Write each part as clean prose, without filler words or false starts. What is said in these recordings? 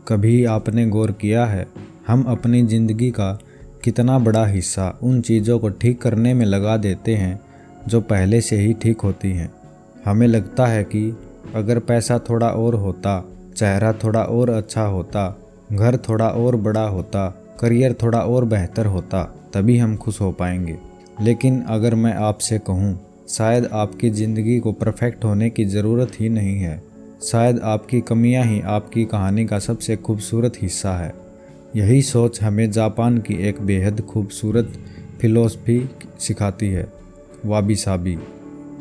कभी आपने गौर किया है हम अपनी ज़िंदगी का कितना बड़ा हिस्सा उन चीज़ों को ठीक करने में लगा देते हैं जो पहले से ही ठीक होती हैं। हमें लगता है कि अगर पैसा थोड़ा और होता, चेहरा थोड़ा और अच्छा होता, घर थोड़ा और बड़ा होता, करियर थोड़ा और बेहतर होता, तभी हम खुश हो पाएंगे। लेकिन अगर मैं आपसे कहूँ, शायद आपकी ज़िंदगी को परफेक्ट होने की ज़रूरत ही नहीं है। शायद आपकी कमियां ही आपकी कहानी का सबसे खूबसूरत हिस्सा है। यही सोच हमें जापान की एक बेहद खूबसूरत फ़िलॉसफ़ी सिखाती है, वाबी साबी।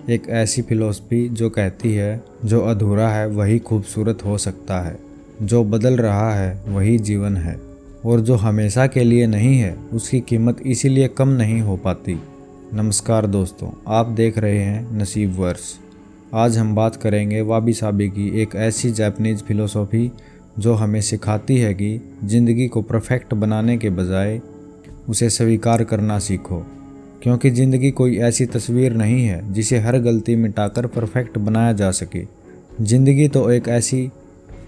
एक ऐसी फ़िलॉसफ़ी जो कहती है जो अधूरा है वही खूबसूरत हो सकता है, जो बदल रहा है वही जीवन है, और जो हमेशा के लिए नहीं है उसकी कीमत इसीलिए कम नहीं हो पाती। नमस्कार दोस्तों, आप देख रहे हैं नसीब वर्स। आज हम बात करेंगे वाबी साबी की, एक ऐसी जापानीज़ फ़िलॉसफ़ी जो हमें सिखाती है कि ज़िंदगी को परफेक्ट बनाने के बजाय उसे स्वीकार करना सीखो। क्योंकि ज़िंदगी कोई ऐसी तस्वीर नहीं है जिसे हर गलती मिटाकर परफेक्ट बनाया जा सके। ज़िंदगी तो एक ऐसी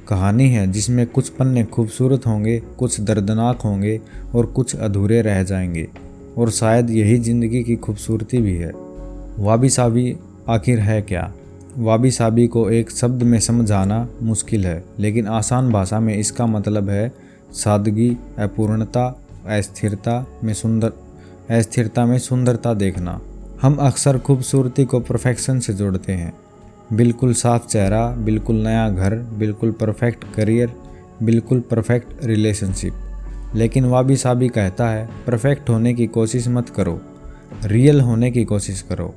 कहानी है जिसमें कुछ पन्ने खूबसूरत होंगे, कुछ दर्दनाक होंगे और कुछ अधूरे रह जाएंगे, और शायद यही ज़िंदगी की खूबसूरती भी है। वाबी साबी आखिर है क्या? वाबी साबी को एक शब्द में समझाना मुश्किल है, लेकिन आसान भाषा में इसका मतलब है सादगी, अपूर्णता, अस्थिरता में सुंदरता देखना। हम अक्सर खूबसूरती को परफेक्शन से जोड़ते हैं। बिल्कुल साफ चेहरा, बिल्कुल नया घर, बिल्कुल परफेक्ट करियर, बिल्कुल परफेक्ट रिलेशनशिप। लेकिन वाबी साबी कहता है परफेक्ट होने की कोशिश मत करो, रियल होने की कोशिश करो।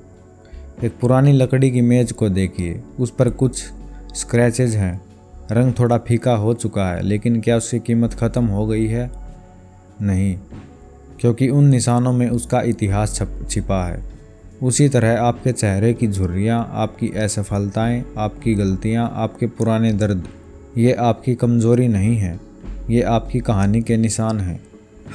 एक पुरानी लकड़ी की मेज़ को देखिए, उस पर कुछ स्क्रैचेज हैं, रंग थोड़ा फीका हो चुका है, लेकिन क्या उसकी कीमत ख़त्म हो गई है? नहीं, क्योंकि उन निशानों में उसका इतिहास छिपा है। उसी तरह आपके चेहरे की झुर्रियाँ, आपकी असफलताएं, आपकी गलतियाँ, आपके पुराने दर्द, ये आपकी कमज़ोरी नहीं है, ये आपकी कहानी के निशान हैं।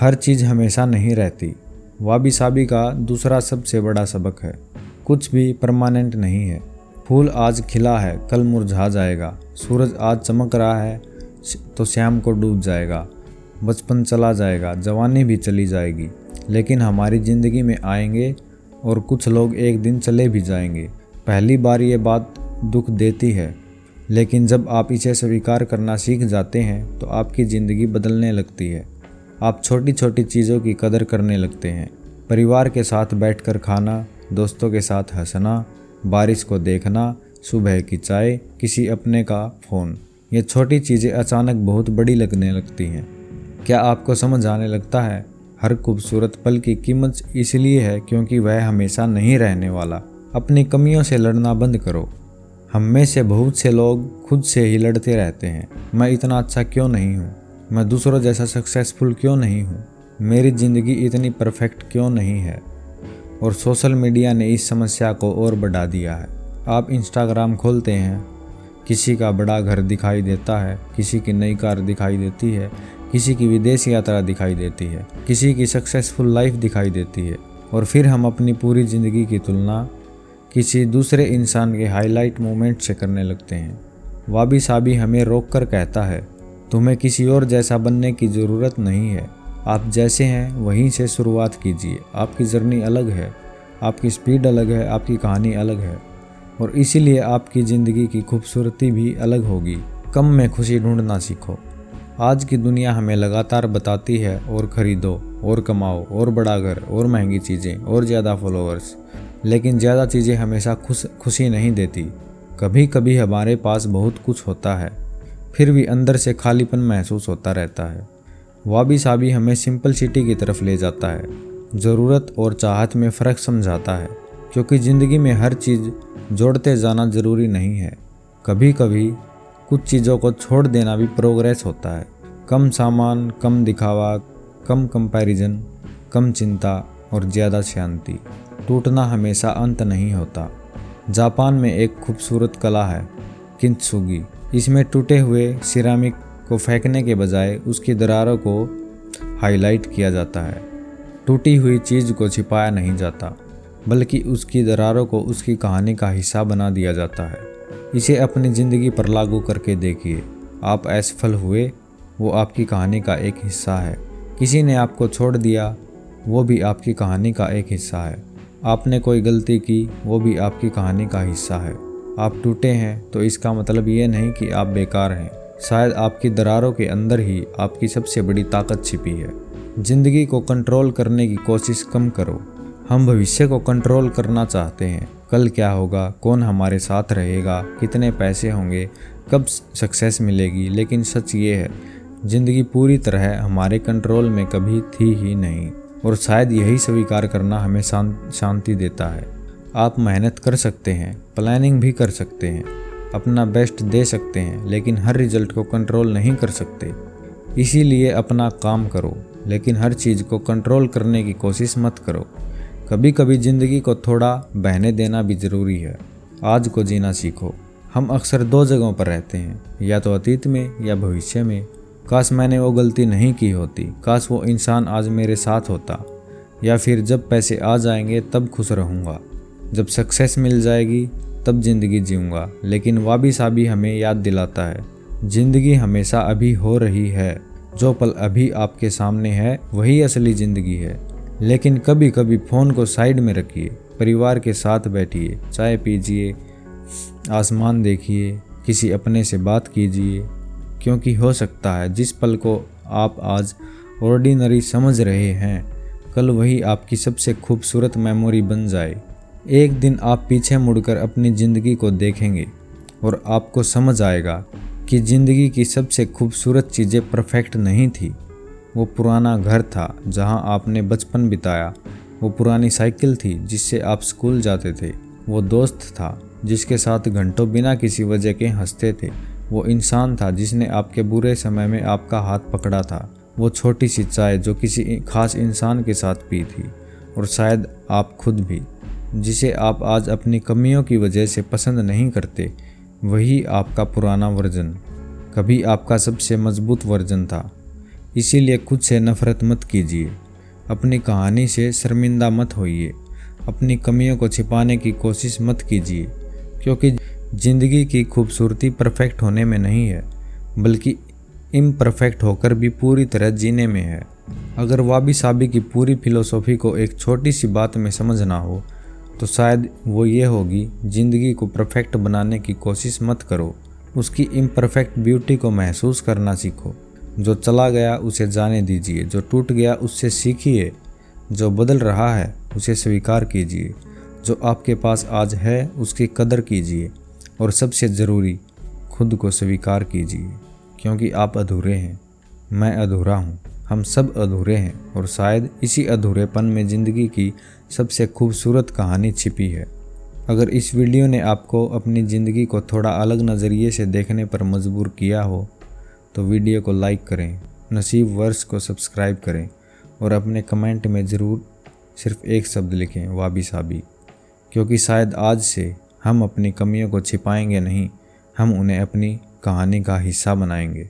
हर चीज़ हमेशा नहीं रहती। वाबी साबी का दूसरा सबसे बड़ा सबक है, कुछ भी परमानेंट नहीं है। फूल आज खिला है, कल मुरझा जाएगा। सूरज आज चमक रहा है तो शाम को डूब जाएगा। बचपन चला जाएगा, जवानी भी चली जाएगी, लेकिन हमारी ज़िंदगी में आएंगे और कुछ लोग एक दिन चले भी जाएंगे। पहली बार ये बात दुख देती है, लेकिन जब आप इसे स्वीकार करना सीख जाते हैं तो आपकी ज़िंदगी बदलने लगती है। आप छोटी छोटी चीज़ों की कदर करने लगते हैं। परिवार के साथ बैठकर खाना, दोस्तों के साथ हंसना, बारिश को देखना, सुबह की चाय, किसी अपने का फ़ोन। ये छोटी चीज़ें अचानक बहुत बड़ी लगने लगती हैं। क्या आपको समझ आने लगता है? हर खूबसूरत पल की कीमत इसलिए है क्योंकि वह हमेशा नहीं रहने वाला। अपनी कमियों से लड़ना बंद करो। हम में से बहुत से लोग खुद से ही लड़ते रहते हैं। मैं इतना अच्छा क्यों नहीं हूँ? मैं दूसरों जैसा सक्सेसफुल क्यों नहीं हूँ? मेरी ज़िंदगी इतनी परफेक्ट क्यों नहीं है? और सोशल मीडिया ने इस समस्या को और बढ़ा दिया है। आप इंस्टाग्राम खोलते हैं, किसी का बड़ा घर दिखाई देता है, किसी की नई कार दिखाई देती है, किसी की विदेश यात्रा दिखाई देती है, किसी की सक्सेसफुल लाइफ दिखाई देती है, और फिर हम अपनी पूरी ज़िंदगी की तुलना किसी दूसरे इंसान के हाईलाइट मोमेंट से करने लगते हैं। वाबी साबी हमें रोक कर कहता है, तुम्हें किसी और जैसा बनने की ज़रूरत नहीं है। आप जैसे हैं वहीं से शुरुआत कीजिए। आपकी जर्नी अलग है, आपकी स्पीड अलग है, आपकी कहानी अलग है, और इसीलिए आपकी ज़िंदगी की खूबसूरती भी अलग होगी। कम में खुशी ढूंढना सीखो। आज की दुनिया हमें लगातार बताती है और ख़रीदो और कमाओ और बड़ा घर और महंगी चीज़ें और ज़्यादा फॉलोअर्स, लेकिन ज़्यादा चीज़ें हमेशा खुशी नहीं देती। कभी कभी हमारे पास बहुत कुछ होता है, फिर भी अंदर से खालीपन महसूस होता रहता है। वाबी साबी हमें सिंपलिसिटी की तरफ ले जाता है, ज़रूरत और चाहत में फ़र्क समझाता है, क्योंकि ज़िंदगी में हर चीज़ जोड़ते जाना ज़रूरी नहीं है। कभी कभी कुछ चीज़ों को छोड़ देना भी प्रोग्रेस होता है। कम सामान, कम दिखावा, कम कंपैरिजन, कम चिंता और ज़्यादा शांति। टूटना हमेशा अंत नहीं होता। जापान में एक खूबसूरत कला है किंत्सुगी। इसमें टूटे हुए सिरामिक को फेंकने के बजाय उसकी दरारों को हाईलाइट किया जाता है। टूटी हुई चीज़ को छिपाया नहीं जाता, बल्कि उसकी दरारों को उसकी कहानी का हिस्सा बना दिया जाता है। इसे अपनी ज़िंदगी पर लागू करके देखिए। आप असफल हुए, वो आपकी कहानी का एक हिस्सा है। किसी ने आपको छोड़ दिया, वो भी आपकी कहानी का एक हिस्सा है। आपने कोई गलती की, वो भी आपकी कहानी का हिस्सा है। आप टूटे हैं तो इसका मतलब ये नहीं कि आप बेकार हैं। शायद आपकी दरारों के अंदर ही आपकी सबसे बड़ी ताकत छिपी है। ज़िंदगी को कंट्रोल करने की कोशिश कम करो। हम भविष्य को कंट्रोल करना चाहते हैं। कल क्या होगा, कौन हमारे साथ रहेगा, कितने पैसे होंगे, कब सक्सेस मिलेगी। लेकिन सच ये है, ज़िंदगी पूरी तरह हमारे कंट्रोल में कभी थी ही नहीं। और शायद यही स्वीकार करना हमें शांति देता है। आप मेहनत कर सकते हैं, प्लानिंग भी कर सकते हैं, अपना बेस्ट दे सकते हैं, लेकिन हर रिजल्ट को कंट्रोल नहीं कर सकते। इसीलिए अपना काम करो, लेकिन हर चीज़ को कंट्रोल करने की कोशिश मत करो। कभी कभी ज़िंदगी को थोड़ा बहने देना भी ज़रूरी है। आज को जीना सीखो। हम अक्सर दो जगहों पर रहते हैं, या तो अतीत में या भविष्य में। काश मैंने वो गलती नहीं की होती, काश वो इंसान आज मेरे साथ होता, या फिर जब पैसे आ जाएंगे तब खुश रहूँगा, जब सक्सेस मिल जाएगी तब ज़िंदगी जीऊँगा। लेकिन वाबी साबी हमें याद दिलाता है, ज़िंदगी हमेशा अभी हो रही है। जो पल अभी आपके सामने है वही असली ज़िंदगी है। लेकिन कभी कभी फ़ोन को साइड में रखिए, परिवार के साथ बैठिए, चाय पीजिए, आसमान देखिए, किसी अपने से बात कीजिए, क्योंकि हो सकता है जिस पल को आप आज ऑर्डिनरी समझ रहे हैं, कल वही आपकी सबसे खूबसूरत मेमोरी बन जाए। एक दिन आप पीछे मुड़कर अपनी ज़िंदगी को देखेंगे और आपको समझ आएगा कि ज़िंदगी की सबसे खूबसूरत चीज़ें परफेक्ट नहीं थी। वो पुराना घर था जहां आपने बचपन बिताया, वो पुरानी साइकिल थी जिससे आप स्कूल जाते थे, वो दोस्त था जिसके साथ घंटों बिना किसी वजह के हंसते थे, वो इंसान था जिसने आपके बुरे समय में आपका हाथ पकड़ा था, वो छोटी सी चाय जो किसी खास इंसान के साथ पी थी, और शायद आप खुद भी, जिसे आप आज अपनी कमियों की वजह से पसंद नहीं करते। वही आपका पुराना वर्जन कभी आपका सबसे मजबूत वर्जन था। इसीलिए खुद से नफ़रत मत कीजिए, अपनी कहानी से शर्मिंदा मत होइए, अपनी कमियों को छिपाने की कोशिश मत कीजिए, क्योंकि ज़िंदगी की खूबसूरती परफेक्ट होने में नहीं है, बल्कि इम्परफेक्ट होकर भी पूरी तरह जीने में है। अगर वाबी साबी की पूरी फिलॉसफी को एक छोटी सी बात में समझना हो तो शायद वो ये होगी, ज़िंदगी को परफेक्ट बनाने की कोशिश मत करो, उसकी इम्परफेक्ट ब्यूटी को महसूस करना सीखो। जो चला गया उसे जाने दीजिए, जो टूट गया उससे सीखिए, जो बदल रहा है उसे स्वीकार कीजिए, जो आपके पास आज है उसकी कदर कीजिए, और सबसे ज़रूरी खुद को स्वीकार कीजिए, क्योंकि आप अधूरे हैं, मैं अधूरा हूँ, हम सब अधूरे हैं, और शायद इसी अधूरेपन में ज़िंदगी की सबसे खूबसूरत कहानी छिपी है। अगर इस वीडियो ने आपको अपनी ज़िंदगी को थोड़ा अलग नज़रिए से देखने पर मजबूर किया हो तो वीडियो को लाइक करें, नसीब वर्स को सब्सक्राइब करें, और अपने कमेंट में ज़रूर सिर्फ एक शब्द लिखें, वाबी साबी, क्योंकि शायद आज से हम अपनी कमियों को छिपाएंगे नहीं, हम उन्हें अपनी कहानी का हिस्सा बनाएंगे।